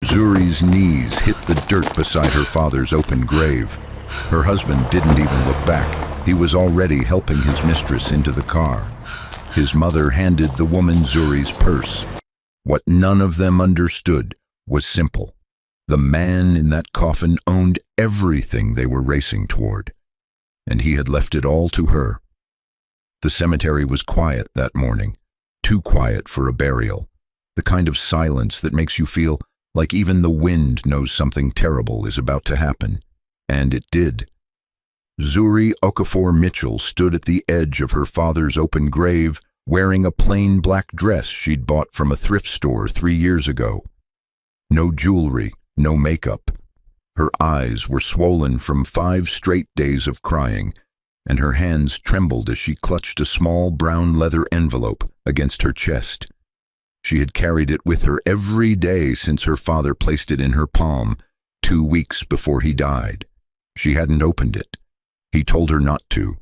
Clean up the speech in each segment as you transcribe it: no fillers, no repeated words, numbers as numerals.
Zuri's knees hit the dirt beside her father's open grave. Her husband didn't even look back. He was already helping his mistress into the car. His mother handed the woman Zuri's purse. What none of them understood was simple. The man in that coffin owned everything they were racing toward, and he had left it all to her. The cemetery was quiet that morning, too quiet for a burial, the kind of silence that makes you feel like even the wind knows something terrible is about to happen. And it did. Zuri Okafor Mitchell stood at the edge of her father's open grave, wearing a plain black dress she'd bought from a thrift store 3 years ago. No jewelry, no makeup. Her eyes were swollen from 5 straight days of crying, and her hands trembled as she clutched a small brown leather envelope against her chest. She had carried it with her every day since her father placed it in her palm 2 weeks before he died. She hadn't opened it. He told her not to,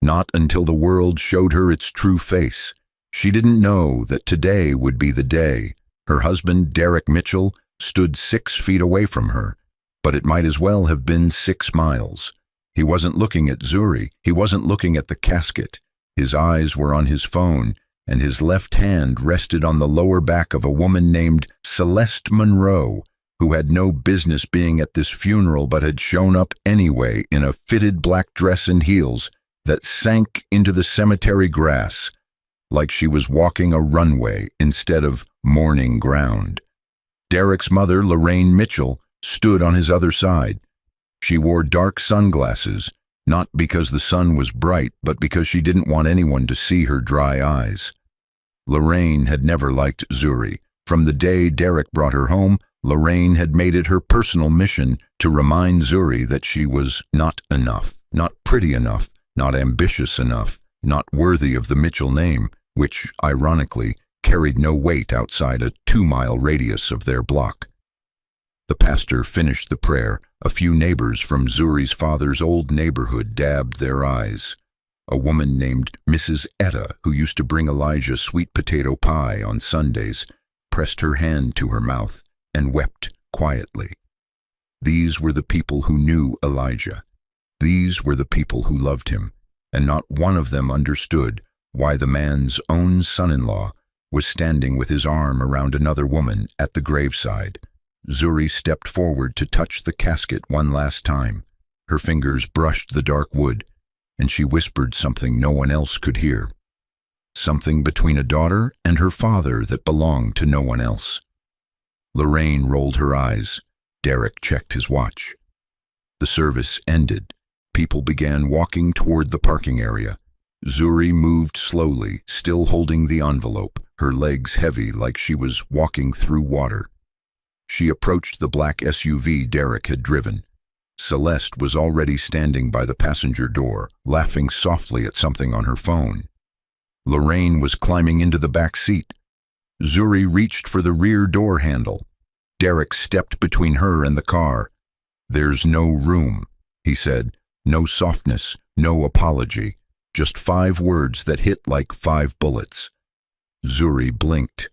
not until the world showed her its true face. She didn't know that today would be the day. Her husband, Derek Mitchell, stood 6 feet away from her, but it might as well have been 6 miles. He wasn't looking at Zuri. He wasn't looking at the casket. His eyes were on his phone, and his left hand rested on the lower back of a woman named Celeste Monroe, who had no business being at this funeral but had shown up anyway in a fitted black dress and heels that sank into the cemetery grass like she was walking a runway instead of mourning ground. Derek's mother, Lorraine Mitchell, stood on his other side. She wore dark sunglasses, not because the sun was bright, but because she didn't want anyone to see her dry eyes. Lorraine had never liked Zuri. From the day Derek brought her home, Lorraine had made it her personal mission to remind Zuri that she was not enough, not pretty enough, not ambitious enough, not worthy of the Mitchell name, which, ironically, carried no weight outside a 2-mile radius of their block. The pastor finished the prayer. A few neighbors from Zuri's father's old neighborhood dabbed their eyes. A woman named Mrs. Etta, who used to bring Elijah sweet potato pie on Sundays, pressed her hand to her mouth and wept quietly. These were the people who knew Elijah. These were the people who loved him, and not one of them understood why the man's own son-in-law was standing with his arm around another woman at the graveside. Zuri stepped forward to touch the casket one last time. Her fingers brushed the dark wood, and she whispered something no one else could hear. Something between a daughter and her father that belonged to no one else. Lorraine rolled her eyes. Derek checked his watch. The service ended. People began walking toward the parking area. Zuri moved slowly, still holding the envelope, her legs heavy like she was walking through water. She approached the black SUV Derek had driven. Celeste was already standing by the passenger door, laughing softly at something on her phone. Lorraine was climbing into the back seat. Zuri reached for the rear door handle. Derek stepped between her and the car. "There's no room," he said. No softness, no apology. Just 5 words that hit like 5 bullets. Zuri blinked.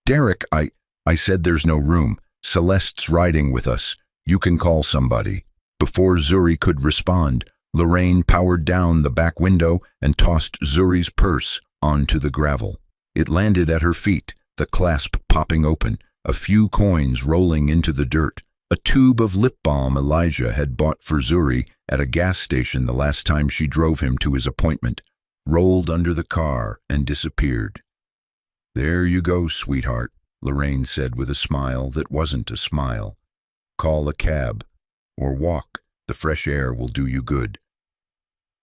"Derek, I said there's no room. Celeste's riding with us. You can call somebody." Before Zuri could respond, Lorraine powered down the back window and tossed Zuri's purse onto the gravel. It landed at her feet, the clasp popping open, a few coins rolling into the dirt. A tube of lip balm Elijah had bought for Zuri at a gas station the last time she drove him to his appointment, rolled under the car and disappeared. "There you go, sweetheart," Lorraine said with a smile that wasn't a smile. "Call a cab. Or walk. The fresh air will do you good."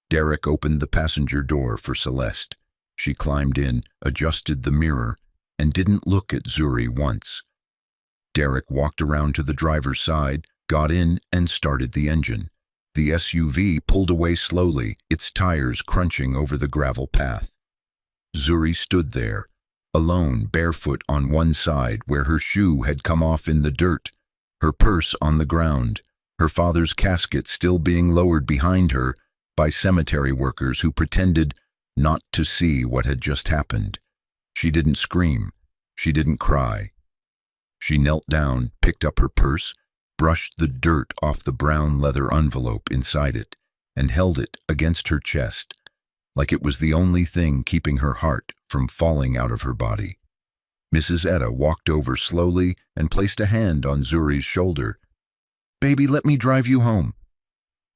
Derek opened the passenger door for Celeste. She climbed in, adjusted the mirror, and didn't look at Zuri once. Derek walked around to the driver's side, got in, and started the engine. The SUV pulled away slowly, its tires crunching over the gravel path. Zuri stood there, alone, barefoot on one side where her shoe had come off in the dirt, her purse on the ground, her father's casket still being lowered behind her by cemetery workers who pretended not to see what had just happened. She didn't scream. She didn't cry. She knelt down, picked up her purse, brushed the dirt off the brown leather envelope inside it, and held it against her chest, like it was the only thing keeping her heart from falling out of her body. Mrs. Etta walked over slowly and placed a hand on Zuri's shoulder. "Baby, let me drive you home."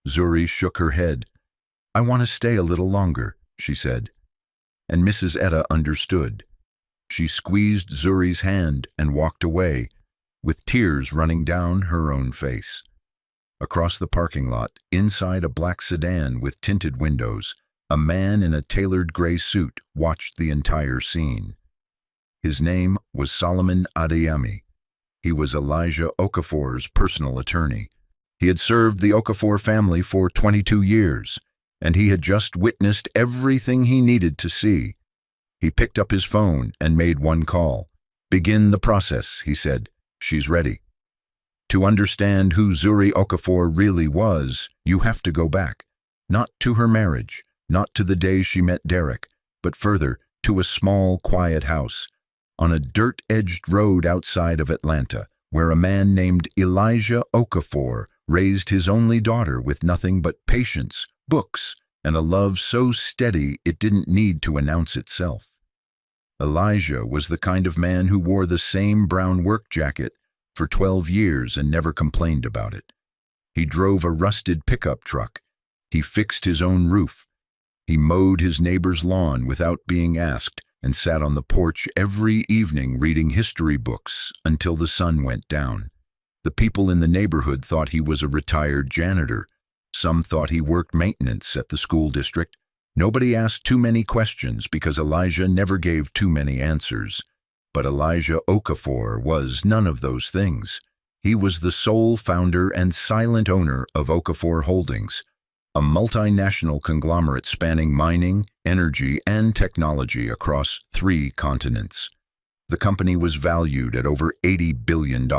Zuri shook her head. "I want to stay a little longer," she said. And Mrs. Etta understood. She squeezed Zuri's hand and walked away, with tears running down her own face. Across the parking lot, inside a black sedan with tinted windows, a man in a tailored gray suit watched the entire scene. His name was Solomon Adeyemi. He was Elijah Okafor's personal attorney. He had served the Okafor family for 22 years, and he had just witnessed everything he needed to see. He picked up his phone and made one call. "Begin the process," he said. "She's ready." To understand who Zuri Okafor really was, you have to go back. Not to her marriage, not to the day she met Derek, but further, to a small, quiet house on a dirt-edged road outside of Atlanta, where a man named Elijah Okafor raised his only daughter with nothing but patience, books, and a love so steady it didn't need to announce itself. Elijah was the kind of man who wore the same brown work jacket for 12 years and never complained about it. He drove a rusted pickup truck. He fixed his own roof. He mowed his neighbor's lawn without being asked and sat on the porch every evening reading history books until the sun went down. The people in the neighborhood thought he was a retired janitor. Some thought he worked maintenance at the school district. Nobody asked too many questions because Elijah never gave too many answers. But Elijah Okafor was none of those things. He was the sole founder and silent owner of Okafor Holdings, a multinational conglomerate spanning mining, energy, and technology across 3 continents. The company was valued at over $80 billion.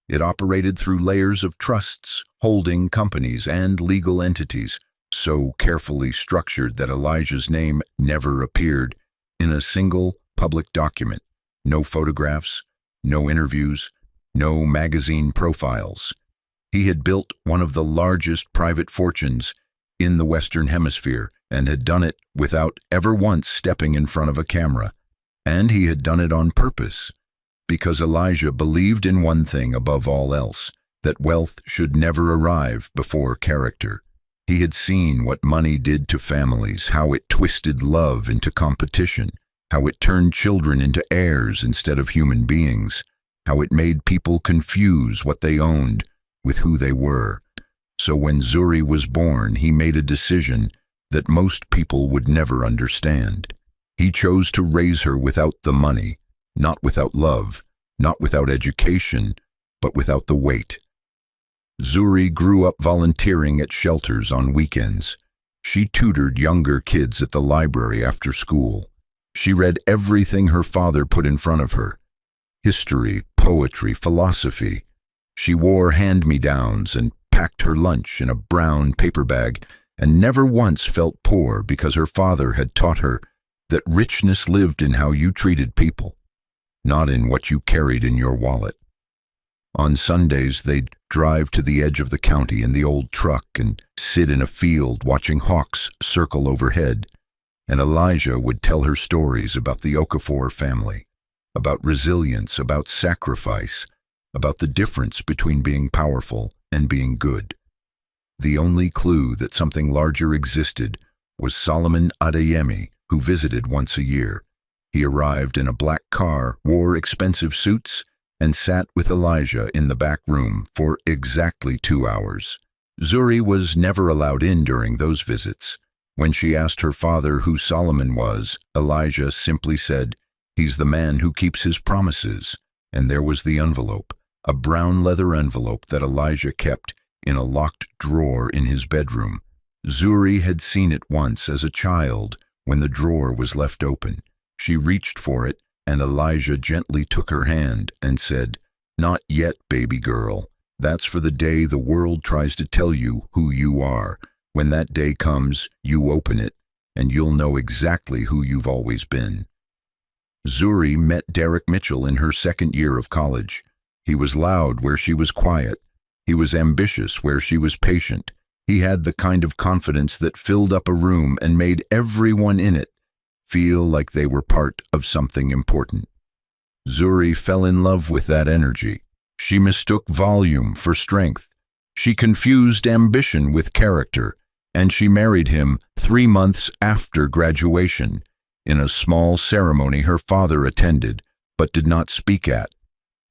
It operated through layers of trusts, holding companies, and legal entities, so carefully structured that Elijah's name never appeared in a single public document. No photographs, no interviews, no magazine profiles. He had built one of the largest private fortunes in the Western Hemisphere and had done it without ever once stepping in front of a camera. And he had done it on purpose, because Elijah believed in one thing above all else, that wealth should never arrive before character. He had seen what money did to families, how it twisted love into competition, how it turned children into heirs instead of human beings, how it made people confuse what they owned with who they were. So when Zuri was born, he made a decision that most people would never understand. He chose to raise her without the money, not without love, not without education, but without the weight. Zuri grew up volunteering at shelters on weekends. She tutored younger kids at the library after school. She read everything her father put in front of her: history, poetry, philosophy. She wore hand-me-downs and packed her lunch in a brown paper bag and never once felt poor because her father had taught her that richness lived in how you treated people, not in what you carried in your wallet. On Sundays, they'd drive to the edge of the county in the old truck and sit in a field watching hawks circle overhead, and Elijah would tell her stories about the Okafor family, about resilience, about sacrifice, about the difference between being powerful and being good. The only clue that something larger existed was Solomon Adeyemi, who visited once a year. He arrived in a black car, wore expensive suits, and sat with Elijah in the back room for exactly 2 hours. Zuri was never allowed in during those visits. When she asked her father who Solomon was, Elijah simply said, "He's the man who keeps his promises." And there was the envelope, a brown leather envelope that Elijah kept in a locked drawer in his bedroom. Zuri had seen it once as a child when the drawer was left open. She reached for it, and Elijah gently took her hand and said, "Not yet, baby girl. That's for the day the world tries to tell you who you are. When that day comes, you open it, and you'll know exactly who you've always been." Zuri met Derek Mitchell in her second year of college. He was loud where she was quiet. He was ambitious where she was patient. He had the kind of confidence that filled up a room and made everyone in it feel like they were part of something important. Zuri fell in love with that energy. She mistook volume for strength. She confused ambition with character, and she married him 3 months after graduation, in a small ceremony her father attended, but did not speak at.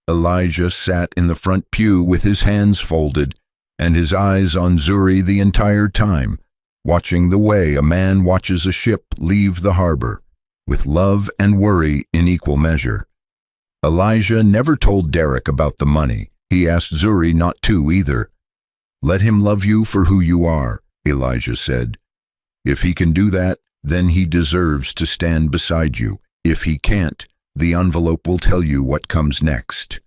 Elijah sat in the front pew with his hands folded, and his eyes on Zuri the entire time, watching the way a man watches a ship leave the harbor, with love and worry in equal measure. Elijah never told Derek about the money. He asked Zuri not to either. "Let him love you for who you are," Elijah said. "If he can do that, then he deserves to stand beside you. If he can't, the envelope will tell you what comes next."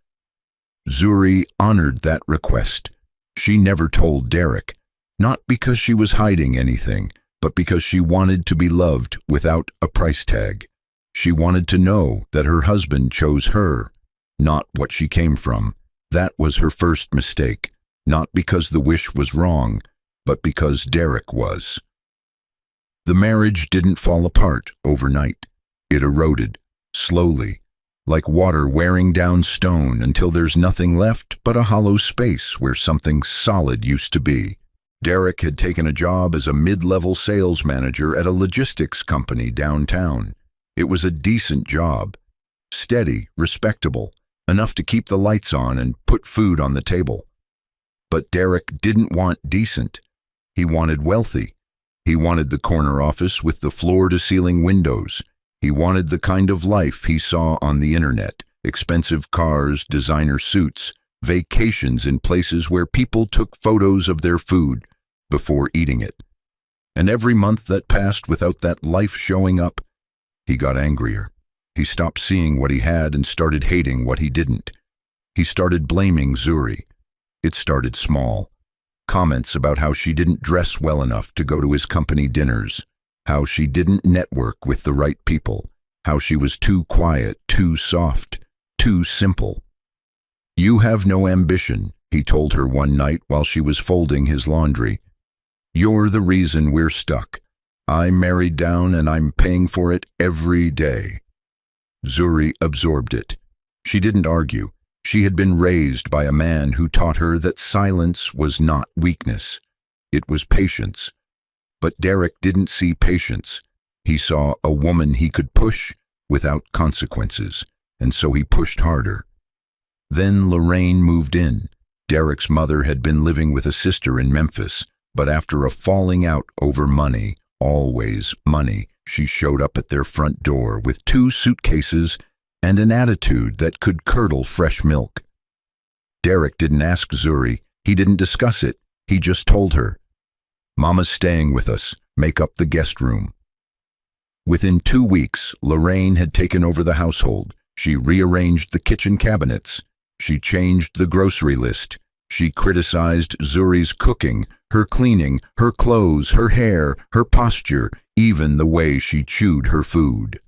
Zuri honored that request. She never told Derek, not because she was hiding anything, but because she wanted to be loved without a price tag. She wanted to know that her husband chose her, not what she came from. That was her first mistake, not because the wish was wrong, but because Derek was. The marriage didn't fall apart overnight. It eroded, slowly, like water wearing down stone until there's nothing left but a hollow space where something solid used to be. Derek had taken a job as a mid-level sales manager at a logistics company downtown. It was a decent job, steady, respectable, enough to keep the lights on and put food on the table. But Derek didn't want decent. He wanted wealthy. He wanted the corner office with the floor-to-ceiling windows. He wanted the kind of life he saw on the internet: expensive cars, designer suits, vacations in places where people took photos of their food before eating it. And every month that passed without that life showing up, he got angrier. He stopped seeing what he had and started hating what he didn't. He started blaming Zuri. It started small. Comments about how she didn't dress well enough to go to his company dinners, how she didn't network with the right people, how she was too quiet, too soft, too simple. "You have no ambition," he told her one night while she was folding his laundry. "You're the reason we're stuck. I married down and I'm paying for it every day." Zuri absorbed it. She didn't argue. She had been raised by a man who taught her that silence was not weakness. It was patience. But Derek didn't see patience. He saw a woman he could push without consequences, and so he pushed harder. Then Lorraine moved in. Derek's mother had been living with a sister in Memphis, but after a falling out over money, always money, she showed up at their front door with 2 suitcases and an attitude that could curdle fresh milk. Derek didn't ask Zuri. He didn't discuss it. He just told her, "Mama's staying with us. Make up the guest room." Within 2 weeks, Lorraine had taken over the household. She rearranged the kitchen cabinets. She changed the grocery list. She criticized Zuri's cooking, her cleaning, her clothes, her hair, her posture, even the way she chewed her food.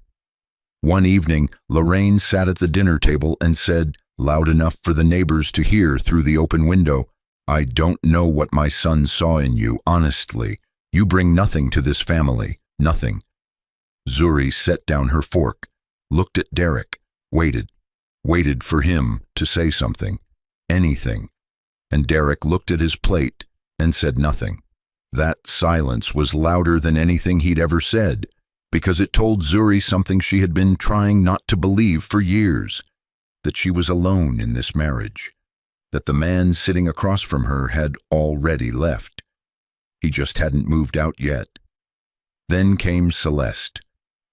One evening, Lorraine sat at the dinner table and said, loud enough for the neighbors to hear through the open window, "I don't know what my son saw in you, honestly. You bring nothing to this family, nothing." Zuri set down her fork, looked at Derek, waited for him to say something, anything. And Derek looked at his plate and said nothing. That silence was louder than anything he'd ever said, because it told Zuri something she had been trying not to believe for years, that she was alone in this marriage, that the man sitting across from her had already left. He just hadn't moved out yet. Then came Celeste.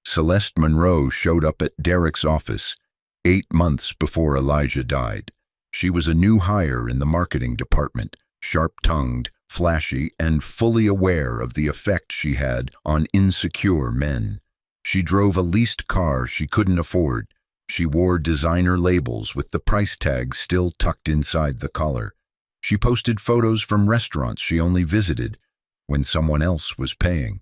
Celeste Monroe showed up at Derek's office 8 months before Elijah died. She was a new hire in the marketing department, sharp-tongued, flashy, and fully aware of the effect she had on insecure men. She drove a leased car she couldn't afford. She wore designer labels with the price tag still tucked inside the collar. She posted photos from restaurants she only visited when someone else was paying.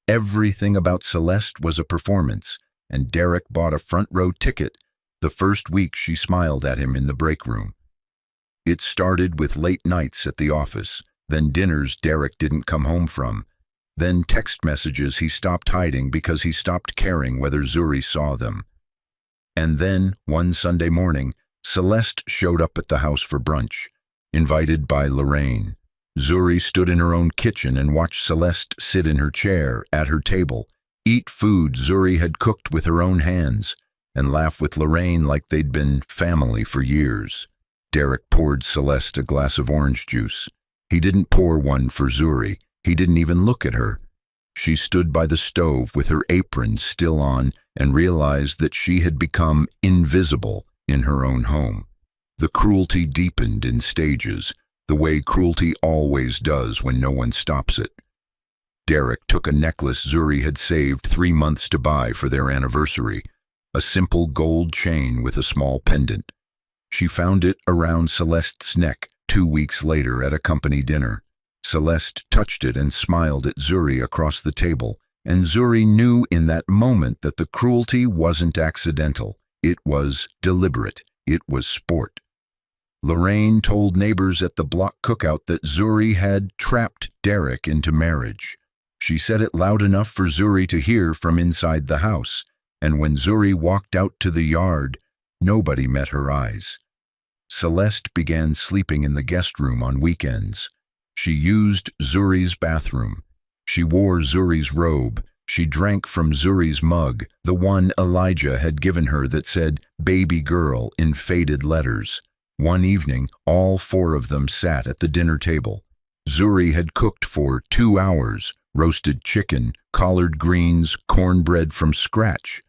Everything about Celeste was a performance, and Derek bought a front-row ticket. The first week she smiled at him in the break room. It started with late nights at the office, then dinners Derek didn't come home from, then text messages he stopped hiding because he stopped caring whether Zuri saw them. And then, one Sunday morning, Celeste showed up at the house for brunch, invited by Lorraine. Zuri stood in her own kitchen and watched Celeste sit in her chair at her table, eat food Zuri had cooked with her own hands, and laugh with Lorraine like they'd been family for years. Derek poured Celeste a glass of orange juice. He didn't pour one for Zuri. He didn't even look at her. She stood by the stove with her apron still on and realized that she had become invisible in her own home. The cruelty deepened in stages, the way cruelty always does when no one stops it. Derek took a necklace Zuri had saved 3 months to buy for their anniversary, a simple gold chain with a small pendant. She found it around Celeste's neck 2 weeks later at a company dinner. Celeste touched it and smiled at Zuri across the table, and Zuri knew in that moment that the cruelty wasn't accidental. It was deliberate. It was sport. Lorraine told neighbors at the block cookout that Zuri had trapped Derek into marriage. She said it loud enough for Zuri to hear from inside the house, and when Zuri walked out to the yard, nobody met her eyes. Celeste began sleeping in the guest room on weekends. She used Zuri's bathroom. She wore Zuri's robe. She drank from Zuri's mug, the one Elijah had given her that said "baby girl" in faded letters. One evening, all 4 of them sat at the dinner table. Zuri had cooked for 2 hours, roasted chicken, collard greens, cornbread from scratch.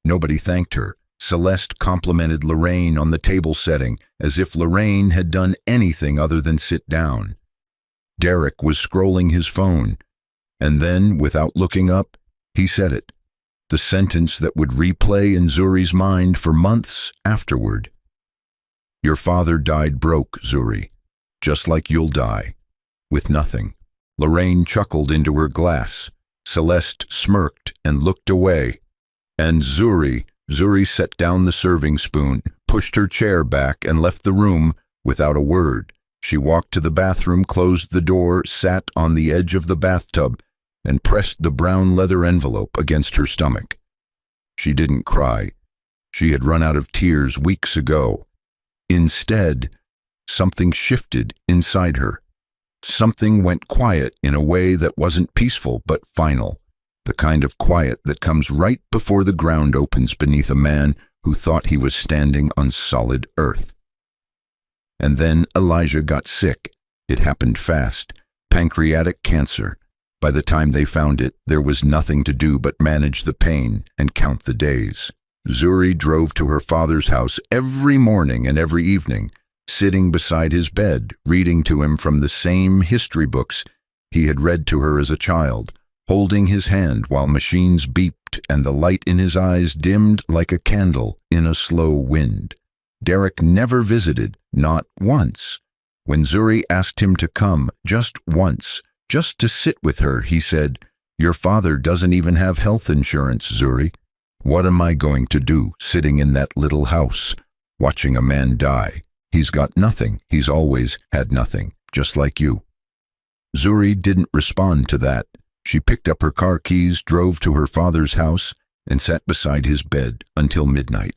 Nobody thanked her. Celeste complimented Lorraine on the table setting as if Lorraine had done anything other than sit down. Derek was scrolling his phone, and then, without looking up, he said it, the sentence that would replay in Zuri's mind for months afterward. "Your father died broke, Zuri, just like you'll die, with nothing." Lorraine chuckled into her glass. Celeste smirked and looked away. And Zuri set down the serving spoon, pushed her chair back, and left the room without a word. She walked to the bathroom, closed the door, sat on the edge of the bathtub, and pressed the brown leather envelope against her stomach. She didn't cry. She had run out of tears weeks ago. Instead, something shifted inside her. Something went quiet in a way that wasn't peaceful but final, the kind of quiet that comes right before the ground opens beneath a man who thought he was standing on solid earth. And then Elijah got sick. It happened fast. Pancreatic cancer. By the time they found it, there was nothing to do but manage the pain and count the days. Zuri drove to her father's house every morning and every evening, sitting beside his bed, reading to him from the same history books he had read to her as a child, holding his hand while machines beeped and the light in his eyes dimmed like a candle in a slow wind. Derek never visited, not once. When Zuri asked him to come, just once, just to sit with her, he said, "Your father doesn't even have health insurance, Zuri. What am I going to do sitting in that little house, watching a man die? He's got nothing. He's always had nothing, just like you." Zuri didn't respond to that. She picked up her car keys, drove to her father's house, and sat beside his bed until midnight.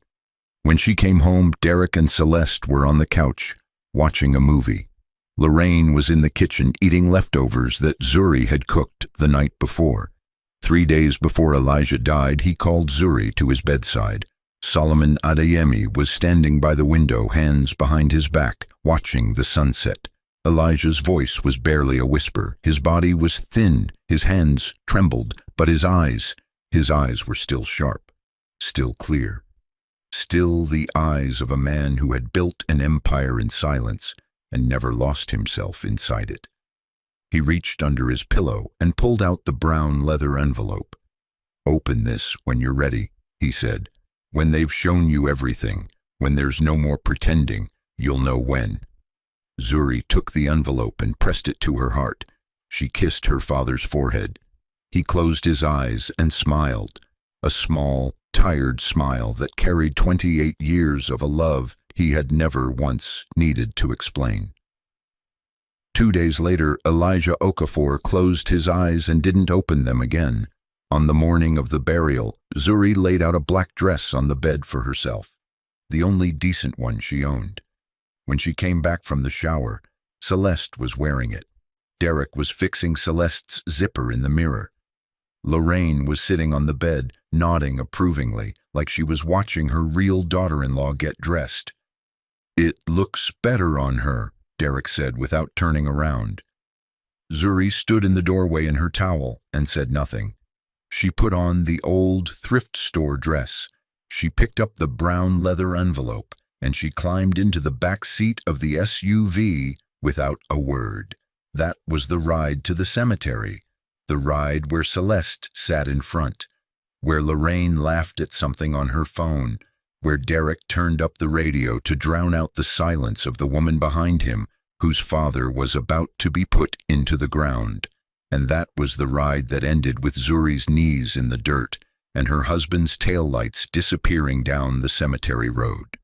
When she came home, Derek and Celeste were on the couch, watching a movie. Lorraine was in the kitchen eating leftovers that Zuri had cooked the night before. 3 days before Elijah died, he called Zuri to his bedside. Solomon Adeyemi was standing by the window, hands behind his back, watching the sunset. Elijah's voice was barely a whisper. His body was thin, his hands trembled, but his eyes were still sharp, still clear. Still the eyes of a man who had built an empire in silence and never lost himself inside it. He reached under his pillow and pulled out the brown leather envelope. "Open this when you're ready," he said. "When they've shown you everything, when there's no more pretending, you'll know when." Zuri took the envelope and pressed it to her heart. She kissed her father's forehead. He closed his eyes and smiled, a small, tired smile that carried 28 years of a love he had never once needed to explain. 2 days later, Elijah Okafor closed his eyes and didn't open them again. On the morning of the burial, Zuri laid out a black dress on the bed for herself, the only decent one she owned. When she came back from the shower, Celeste was wearing it. Derek was fixing Celeste's zipper in the mirror. Lorraine was sitting on the bed, nodding approvingly, like she was watching her real daughter-in-law get dressed. "It looks better on her," Derek said without turning around. Zuri stood in the doorway in her towel and said nothing. She put on the old thrift store dress. She picked up the brown leather envelope, and she climbed into the back seat of the SUV without a word. That was the ride to the cemetery, the ride where Celeste sat in front, where Lorraine laughed at something on her phone, where Derek turned up the radio to drown out the silence of the woman behind him, whose father was about to be put into the ground. And that was the ride that ended with Zuri's knees in the dirt and her husband's taillights disappearing down the cemetery road.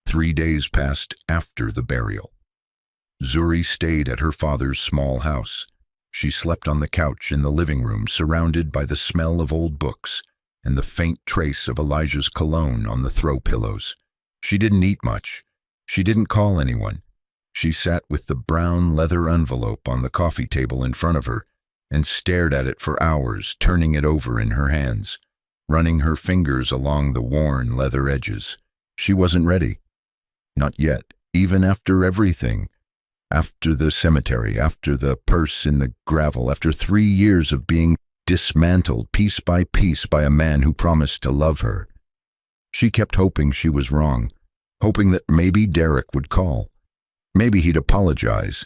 3 days passed after the burial. Zuri stayed at her father's small house. She slept on the couch in the living room, surrounded by the smell of old books and the faint trace of Elijah's cologne on the throw pillows. She didn't eat much. She didn't call anyone. She sat with the brown leather envelope on the coffee table in front of her and stared at it for hours, turning it over in her hands, running her fingers along the worn leather edges. She wasn't ready. Not yet, even after everything. After the cemetery, after the purse in the gravel, after 3 years of being dismantled piece by piece by a man who promised to love her. She kept hoping she was wrong, hoping that maybe Derek would call. Maybe he'd apologize.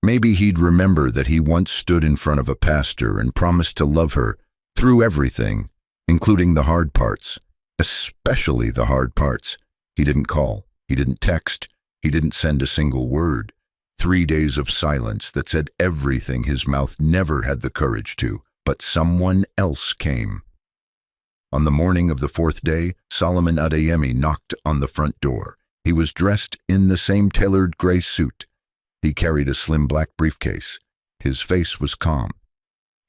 Maybe he'd remember that he once stood in front of a pastor and promised to love her through everything, including the hard parts, especially the hard parts. He didn't call. He didn't text. He didn't send a single word. 3 days of silence that said everything his mouth never had the courage to. But someone else came. On the morning of the 4th day, Solomon Adeyemi knocked on the front door. He was dressed in the same tailored gray suit. He carried a slim black briefcase. His face was calm.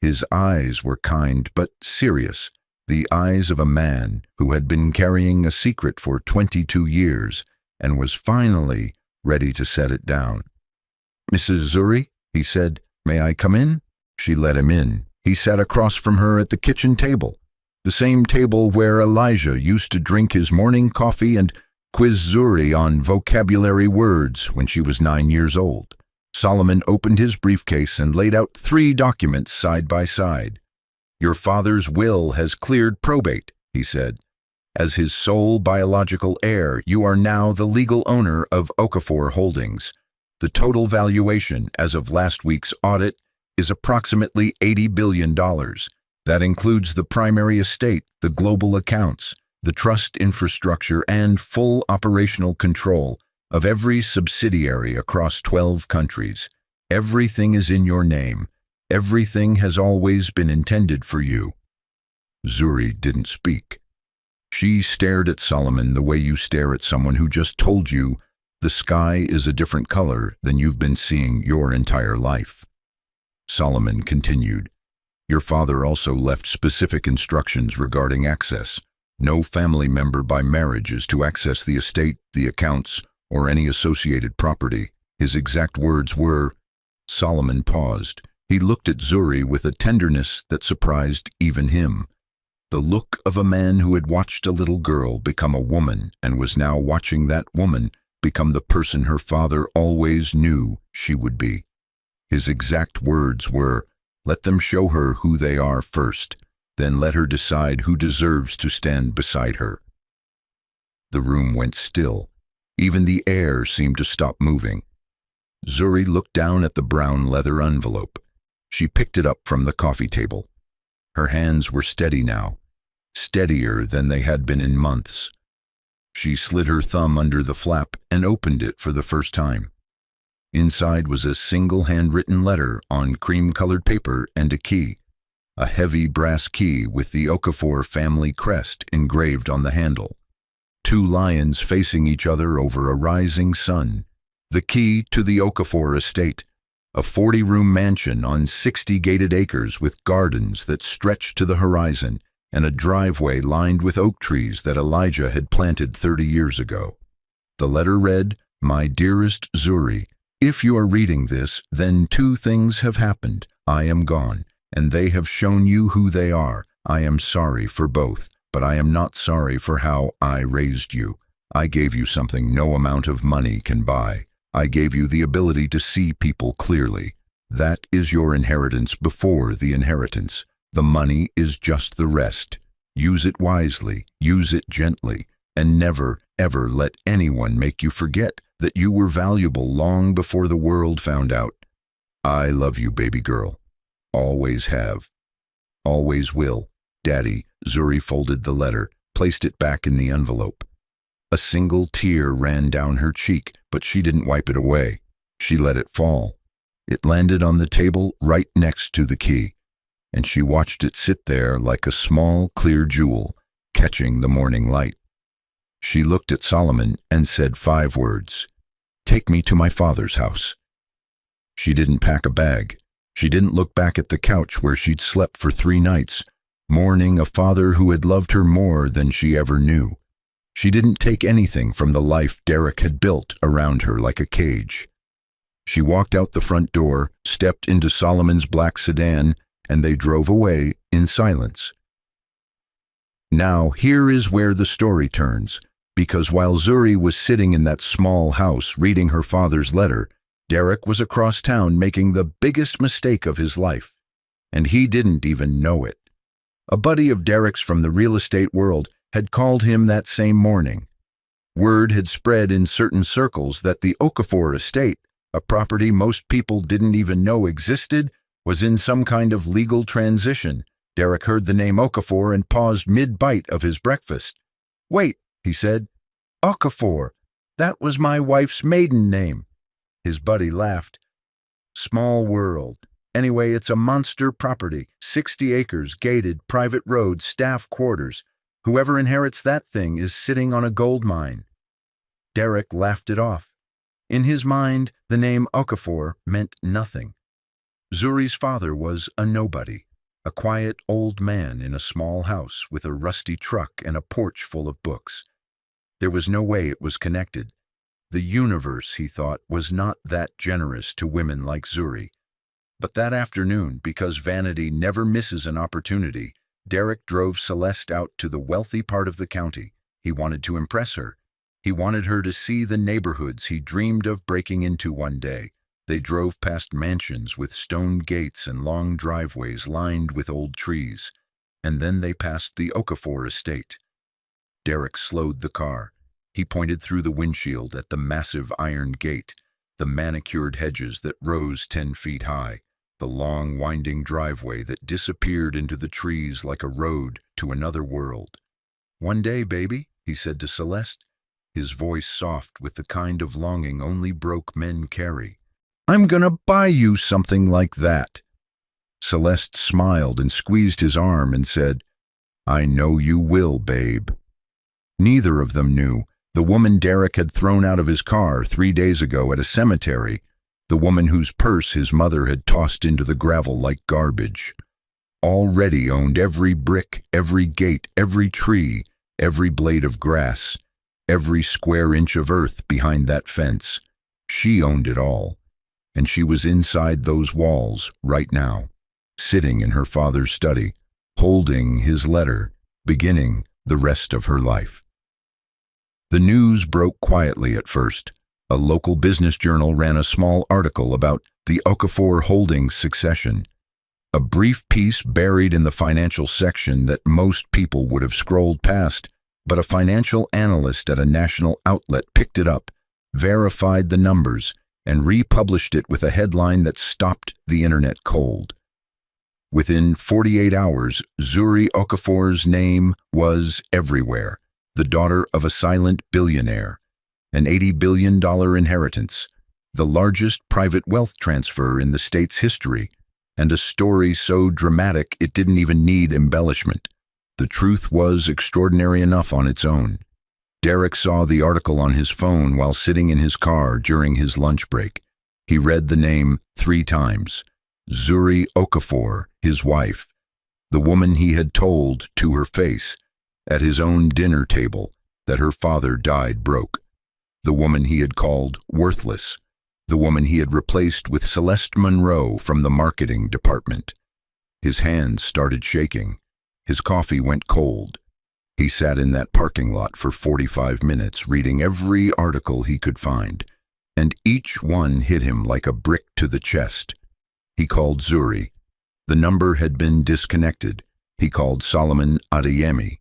His eyes were kind but serious, the eyes of a man who had been carrying a secret for 22 years and was finally ready to set it down. "Mrs. Zuri," he said, "may I come in?" She let him in. He sat across from her at the kitchen table, the same table where Elijah used to drink his morning coffee and quiz Zuri on vocabulary words when she was 9 years old. Solomon opened his briefcase and laid out 3 documents side by side. "Your father's will has cleared probate," he said. "As his sole biological heir, you are now the legal owner of Okafor Holdings. The total valuation as of last week's audit is approximately $80 billion. That includes the primary estate, the global accounts, the trust infrastructure, and full operational control of every subsidiary across 12 countries. Everything is in your name. Everything has always been intended for you." Zuri didn't speak. She stared at Solomon the way you stare at someone who just told you the sky is a different color than you've been seeing your entire life. Solomon continued, "Your father also left specific instructions regarding access. No family member by marriage is to access the estate, the accounts, or any associated property." His exact words were. Solomon paused. He looked at Zuri with a tenderness that surprised even him. The look of a man who had watched a little girl become a woman and was now watching that woman become the person her father always knew she would be. His exact words were, "Let them show her who they are first, then let her decide who deserves to stand beside her." The room went still. Even the air seemed to stop moving. Zuri looked down at the brown leather envelope. She picked it up from the coffee table. Her hands were steady now, steadier than they had been in months. She slid her thumb under the flap and opened it for the first time. Inside was a single handwritten letter on cream-colored paper and a key. a heavy brass key with the Okafor family crest engraved on the handle. Two lions facing each other over a rising sun. The key to the Okafor estate, a 40-room mansion on 60 gated acres with gardens that stretched to the horizon and a driveway lined with oak trees that Elijah had planted 30 years ago. The letter read, "My dearest Zuri, if you are reading this, then two things have happened. I am gone, and they have shown you who they are. I am sorry for both, but I am not sorry for how I raised you. I gave you something no amount of money can buy. I gave you the ability to see people clearly. That is your inheritance before the inheritance. The money is just the rest. Use it wisely, use it gently, and never, ever let anyone make you forget that you were valuable long before the world found out. I love you, baby girl. Always have. Always will. Daddy." Zuri folded the letter, placed it back in the envelope. A single tear ran down her cheek, but she didn't wipe it away. She let it fall. It landed on the table right next to the key, and she watched it sit there like a small, clear jewel, catching the morning light. She looked at Solomon and said 5 words. "Take me to my father's house." She didn't pack a bag. She didn't look back at the couch where she'd slept for 3 nights, mourning a father who had loved her more than she ever knew. She didn't take anything from the life Derek had built around her like a cage. She walked out the front door, stepped into Solomon's black sedan, and they drove away in silence. Now, here is where the story turns, because while Zuri was sitting in that small house reading her father's letter, Derek was across town making the biggest mistake of his life, and he didn't even know it. A buddy of Derek's from the real estate world had called him that same morning. Word had spread in certain circles that the Okafor estate, a property most people didn't even know existed, was in some kind of legal transition. Derek heard the name Okafor and paused mid-bite of his breakfast. "Wait," he said. "Okafor, that was my wife's maiden name." His buddy laughed. "Small world. Anyway, it's a monster property, 60 acres, gated, private road, staff quarters. Whoever inherits that thing is sitting on a gold mine." Derek laughed it off. In his mind, the name Okafor meant nothing. Zuri's father was a nobody, a quiet old man in a small house with a rusty truck and a porch full of books. There was no way it was connected. The universe, he thought, was not that generous to women like Zuri. But that afternoon, because vanity never misses an opportunity, Derek drove Celeste out to the wealthy part of the county. He wanted to impress her. He wanted her to see the neighborhoods he dreamed of breaking into one day. They drove past mansions with stone gates and long driveways lined with old trees. And then they passed the Okafor estate. Derek slowed the car. He pointed through the windshield at the massive iron gate, the manicured hedges that rose 10 feet high, the long winding driveway that disappeared into the trees like a road to another world. "One day, baby," he said to Celeste, his voice soft with the kind of longing only broke men carry. "I'm gonna buy you something like that." Celeste smiled and squeezed his arm and said, "I know you will, babe." Neither of them knew. The woman Derek had thrown out of his car 3 days ago at a cemetery, the woman whose purse his mother had tossed into the gravel like garbage, already owned every brick, every gate, every tree, every blade of grass, every square inch of earth behind that fence. She owned it all, and she was inside those walls right now, sitting in her father's study, holding his letter, beginning the rest of her life. The news broke quietly at first. A local business journal ran a small article about the Okafor Holdings succession, a brief piece buried in the financial section that most people would have scrolled past, but a financial analyst at a national outlet picked it up, verified the numbers, and republished it with a headline that stopped the internet cold. Within 48 hours, Zuri Okafor's name was everywhere. The daughter of a silent billionaire, an $80 billion inheritance, the largest private wealth transfer in the state's history, and a story so dramatic it didn't even need embellishment. The truth was extraordinary enough on its own. Derek saw the article on his phone while sitting in his car during his lunch break. He read the name 3 times. Zuri Okafor, his wife, the woman he had told to her face at his own dinner table that her father died broke, the woman he had called worthless, the woman he had replaced with Celeste Monroe from the marketing department. His hands started shaking. His coffee went cold. He sat in that parking lot for 45 minutes reading every article he could find, and each one hit him like a brick to the chest. He called Zuri. The number had been disconnected. He called Solomon Adeyemi.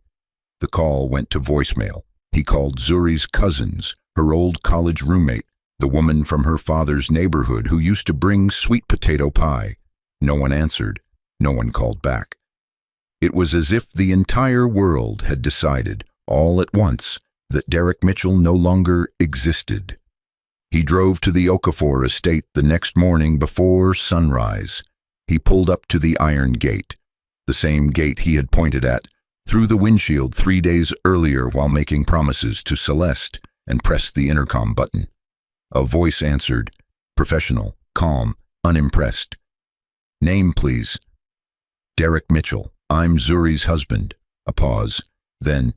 The call went to voicemail. He called Zuri's cousins, her old college roommate, the woman from her father's neighborhood who used to bring sweet potato pie. No one answered. No one called back. It was as if the entire world had decided, all at once, that Derek Mitchell no longer existed. He drove to the Okafor estate the next morning before sunrise. He pulled up to the iron gate, the same gate he had pointed at, through the windshield 3 days earlier while making promises to Celeste, and pressed the intercom button. A voice answered, professional, calm, unimpressed. Name, please. Derek Mitchell. I'm Zuri's husband. A pause. Then,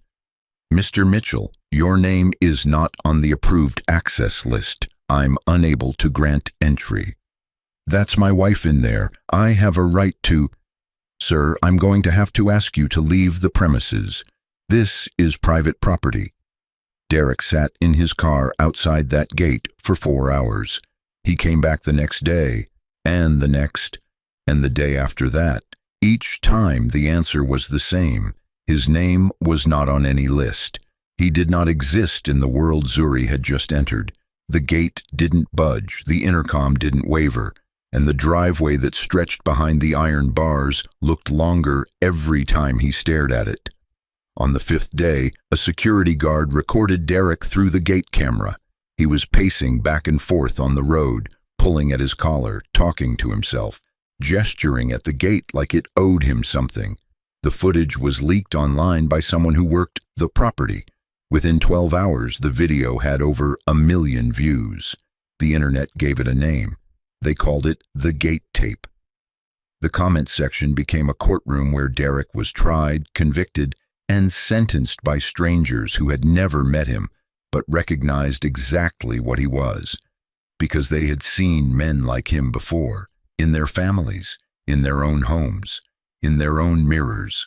Mr. Mitchell, your name is not on the approved access list. I'm unable to grant entry. That's my wife in there. I have a right to... Sir, I'm going to have to ask you to leave the premises. This is private property. Derek sat in his car outside that gate for 4 hours. He came back the next day, and the next, and the day after that. Each time the answer was the same. His name was not on any list. He did not exist in the world Zuri had just entered. The gate didn't budge, the intercom didn't waver, and the driveway that stretched behind the iron bars looked longer every time he stared at it. On the 5th day, a security guard recorded Derek through the gate camera. He was pacing back and forth on the road, pulling at his collar, talking to himself, gesturing at the gate like it owed him something. The footage was leaked online by someone who worked the property. Within 12 hours, the video had over 1 million views. The internet gave it a name. They called it the Gate Tape. The comment section became a courtroom where Derek was tried, convicted, and sentenced by strangers who had never met him, but recognized exactly what he was, because they had seen men like him before, in their families, in their own homes, in their own mirrors.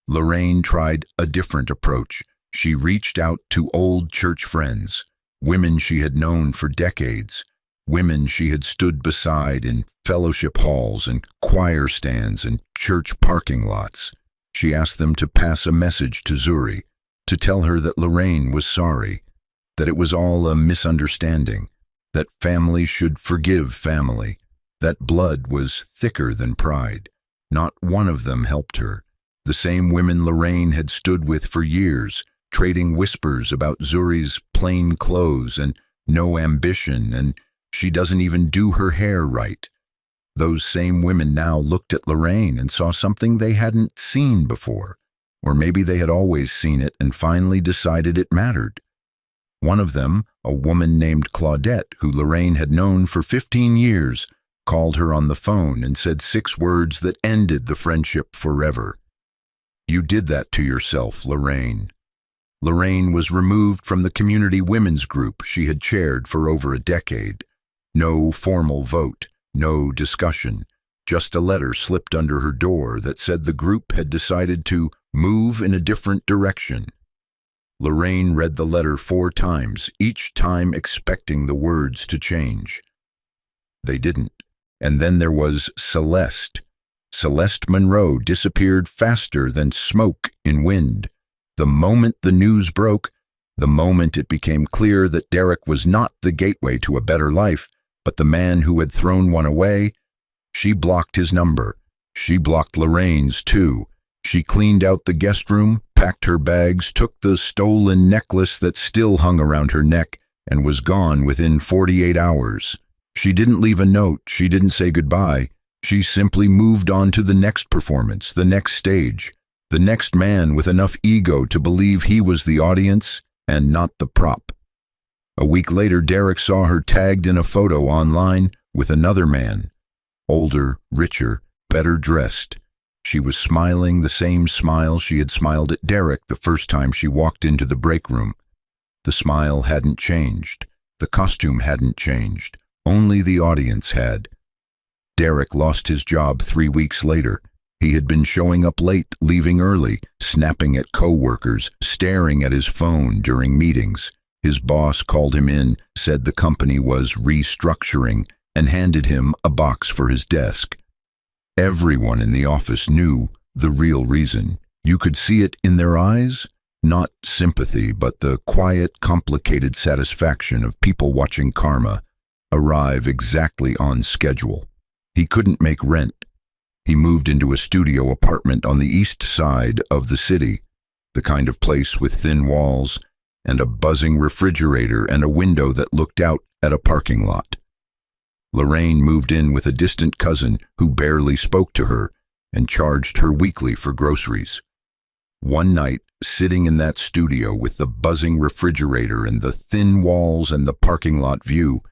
Lorraine tried a different approach. She reached out to old church friends, women she had known for decades, women she had stood beside in fellowship halls and choir stands and church parking lots. She asked them to pass a message to Zuri, to tell her that Lorraine was sorry, that it was all a misunderstanding, that family should forgive family, that blood was thicker than pride. Not one of them helped her. The same women Lorraine had stood with for years, trading whispers about Zuri's plain clothes and no ambition, and she doesn't even do her hair right. Those same women now looked at Lorraine and saw something they hadn't seen before, or maybe they had always seen it and finally decided it mattered. One of them, a woman named Claudette, who Lorraine had known for 15 years, called her on the phone and said 6 words that ended the friendship forever. You did that to yourself, Lorraine. Lorraine was removed from the community women's group she had chaired for over a decade. No formal vote, no discussion, just a letter slipped under her door that said the group had decided to move in a different direction. Lorraine read the letter 4 times, each time expecting the words to change. They didn't. And then there was Celeste. Celeste Monroe disappeared faster than smoke in wind. The moment the news broke, the moment it became clear that Derek was not the gateway to a better life, but the man who had thrown one away, she blocked his number. She blocked Lorraine's, too. She cleaned out the guest room, packed her bags, took the stolen necklace that still hung around her neck, and was gone within 48 hours. She didn't leave a note, she didn't say goodbye. She simply moved on to the next performance, the next stage, the next man with enough ego to believe he was the audience and not the prop. A week later, Derek saw her tagged in a photo online with another man, older, richer, better dressed. She was smiling the same smile she had smiled at Derek the first time she walked into the break room. The smile hadn't changed. The costume hadn't changed. Only the audience had. Derek lost his job 3 weeks later. He had been showing up late, leaving early, snapping at co-workers, staring at his phone during meetings. His boss called him in, said the company was restructuring, and handed him a box for his desk. Everyone in the office knew the real reason. You could see it in their eyes, not sympathy, but the quiet, complicated satisfaction of people watching karma arrive exactly on schedule. He couldn't make rent. He moved into a studio apartment on the east side of the city, the kind of place with thin walls and a buzzing refrigerator and a window that looked out at a parking lot. Lorraine moved in with a distant cousin who barely spoke to her and charged her weekly for groceries. One night, sitting in that studio with the buzzing refrigerator and the thin walls and the parking lot view,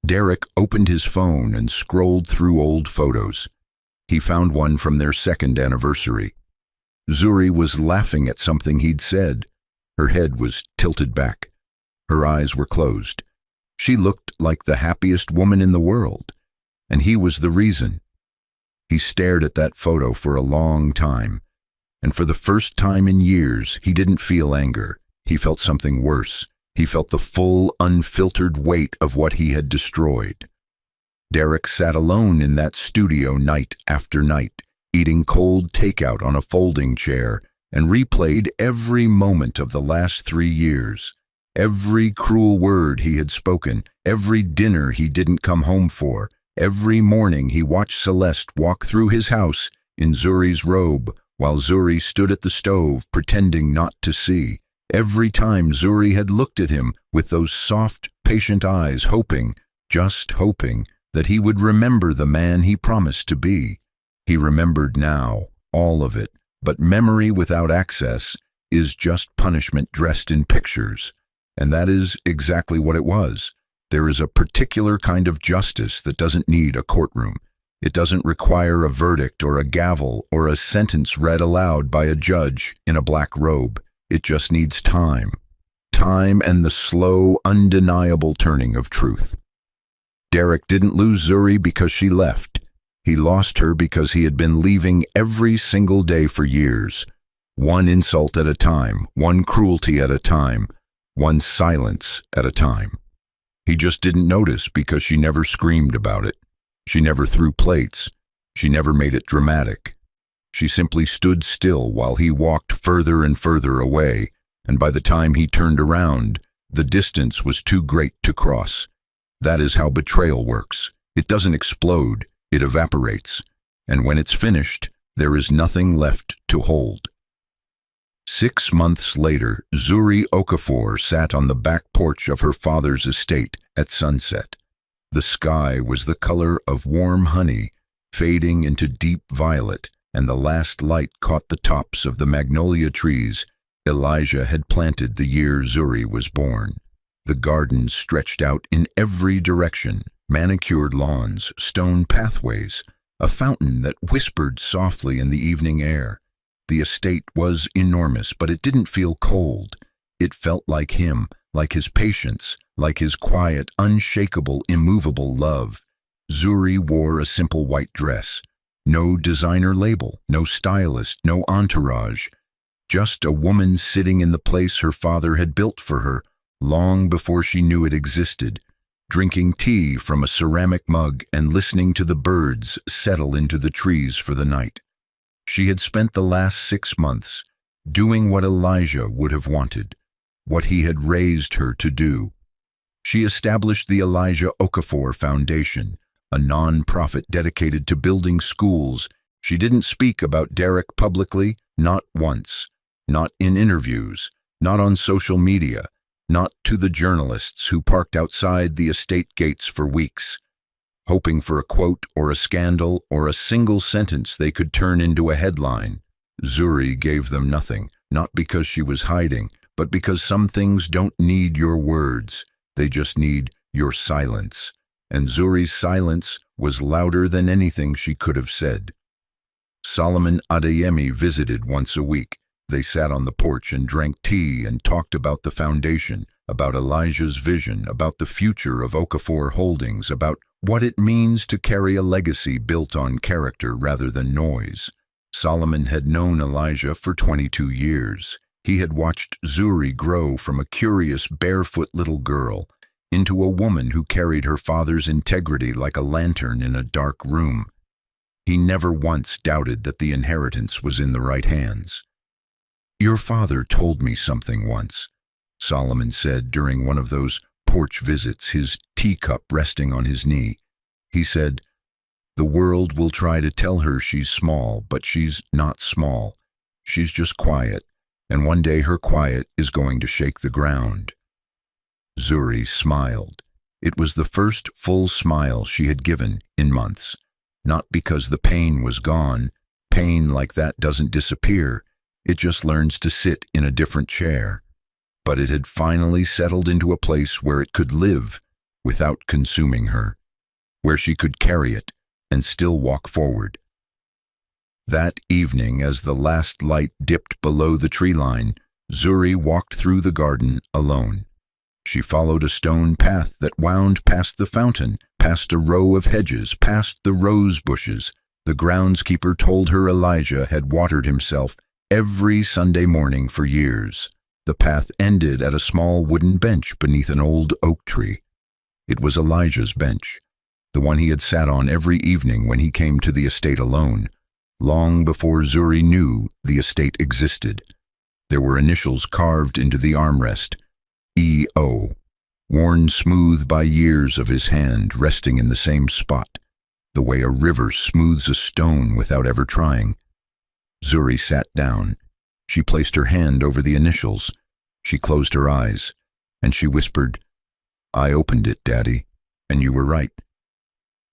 Derek opened his phone and scrolled through old photos. He found one from their second anniversary. Zuri was laughing at something he'd said. Her head was tilted back. Her eyes were closed. She looked like the happiest woman in the world, and he was the reason. He stared at that photo for a long time, and for the first time in years, he didn't feel anger. He felt something worse. He felt the full, unfiltered weight of what he had destroyed. Derek sat alone in that studio night after night, eating cold takeout on a folding chair, and replayed every moment of the last 3 years. Every cruel word he had spoken, every dinner he didn't come home for, every morning he watched Celeste walk through his house in Zuri's robe while Zuri stood at the stove pretending not to see. Every time Zuri had looked at him with those soft, patient eyes, hoping, just hoping, that he would remember the man he promised to be. He remembered now, all of it, but memory without access is just punishment dressed in pictures. And that is exactly what it was. There is a particular kind of justice that doesn't need a courtroom. It doesn't require a verdict or a gavel or a sentence read aloud by a judge in a black robe. It just needs time. Time and the slow, undeniable turning of truth. Derek didn't lose Zuri because she left. He lost her because he had been leaving every single day for years. One insult at a time, one cruelty at a time, one silence at a time. He just didn't notice because she never screamed about it. She never threw plates. She never made it dramatic. She simply stood still while he walked further and further away, and by the time he turned around, the distance was too great to cross. That is how betrayal works. It doesn't explode, it evaporates, and when it's finished, there is nothing left to hold. 6 months later, Zuri Okafor sat on the back porch of her father's estate at sunset. The sky was the color of warm honey, fading into deep violet, and the last light caught the tops of the magnolia trees Elijah had planted the year Zuri was born. The garden stretched out in every direction, manicured lawns, stone pathways, a fountain that whispered softly in the evening air. The estate was enormous, but it didn't feel cold. It felt like him, like his patience, like his quiet, unshakable, immovable love. Zuri wore a simple white dress. No designer label, no stylist, no entourage. Just a woman sitting in the place her father had built for her, long before she knew it existed, drinking tea from a ceramic mug and listening to the birds settle into the trees for the night. She had spent the last 6 months doing what Elijah would have wanted, what he had raised her to do. She established the Elijah Okafor Foundation, a non-profit dedicated to building schools. She didn't speak about Derek publicly, not once, not in interviews, not on social media, not to the journalists who parked outside the estate gates for weeks. hoping for a quote or a scandal or a single sentence they could turn into a headline. Zuri gave them nothing, not because she was hiding, but because some things don't need your words. They just need your silence. And Zuri's silence was louder than anything she could have said. Solomon Adeyemi visited once a week. They sat on the porch and drank tea and talked about the foundation, about Elijah's vision, about the future of Okafor Holdings, about what it means to carry a legacy built on character rather than noise. Solomon had known Elijah for 22 years. He had watched Zuri grow from a curious, barefoot little girl into a woman who carried her father's integrity like a lantern in a dark room. He never once doubted that the inheritance was in the right hands. "Your father told me something once," Solomon said during one of those porch visits, his teacup resting on his knee. He said, "The world will try to tell her she's small, but she's not small. She's just quiet, and one day her quiet is going to shake the ground." Zuri smiled. It was the first full smile she had given in months. Not because the pain was gone. Pain like that doesn't disappear. It just learns to sit in a different chair. But it had finally settled into a place where it could live without consuming her, where she could carry it and still walk forward. That evening, as the last light dipped below the tree line, Zuri walked through the garden alone. She followed a stone path that wound past the fountain, past a row of hedges, past the rose bushes. The groundskeeper told her Elijah had watered himself every Sunday morning for years. The path ended at a small wooden bench beneath an old oak tree. It was Elijah's bench, the one he had sat on every evening when he came to the estate alone, long before Zuri knew the estate existed. There were initials carved into the armrest, E.O., worn smooth by years of his hand resting in the same spot, the way a river smooths a stone without ever trying. Zuri sat down. She placed her hand over the initials. She closed her eyes, and she whispered, "I opened it, Daddy, and you were right."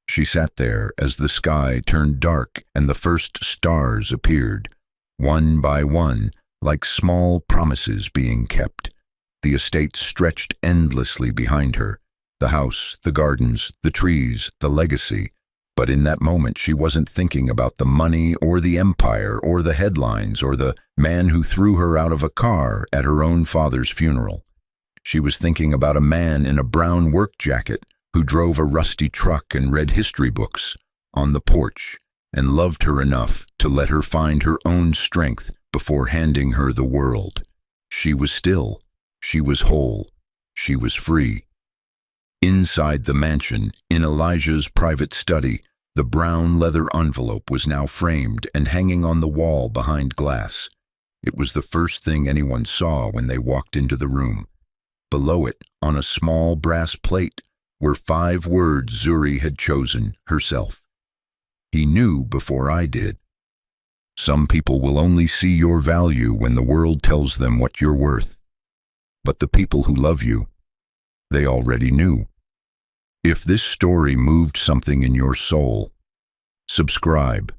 She sat there as the sky turned dark and the first stars appeared, one by one, like small promises being kept. The estate stretched endlessly behind her, the house, the gardens, the trees, the legacy. But in that moment she wasn't thinking about the money or the empire or the headlines or the man who threw her out of a car at her own father's funeral. She was thinking about a man in a brown work jacket who drove a rusty truck and read history books on the porch and loved her enough to let her find her own strength before handing her the world. She was still. She was whole. She was free. Inside the mansion, in Elijah's private study, the brown leather envelope was now framed and hanging on the wall behind glass. It was the first thing anyone saw when they walked into the room. Below it, on a small brass plate, were 5 words Zuri had chosen herself. "He knew before I did. Some people will only see your value when the world tells them what you're worth. But the people who love you, they already knew." If this story moved something in your soul, subscribe,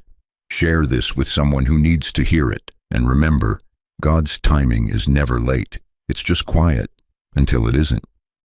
share this with someone who needs to hear it, and remember, God's timing is never late. It's just quiet until it isn't.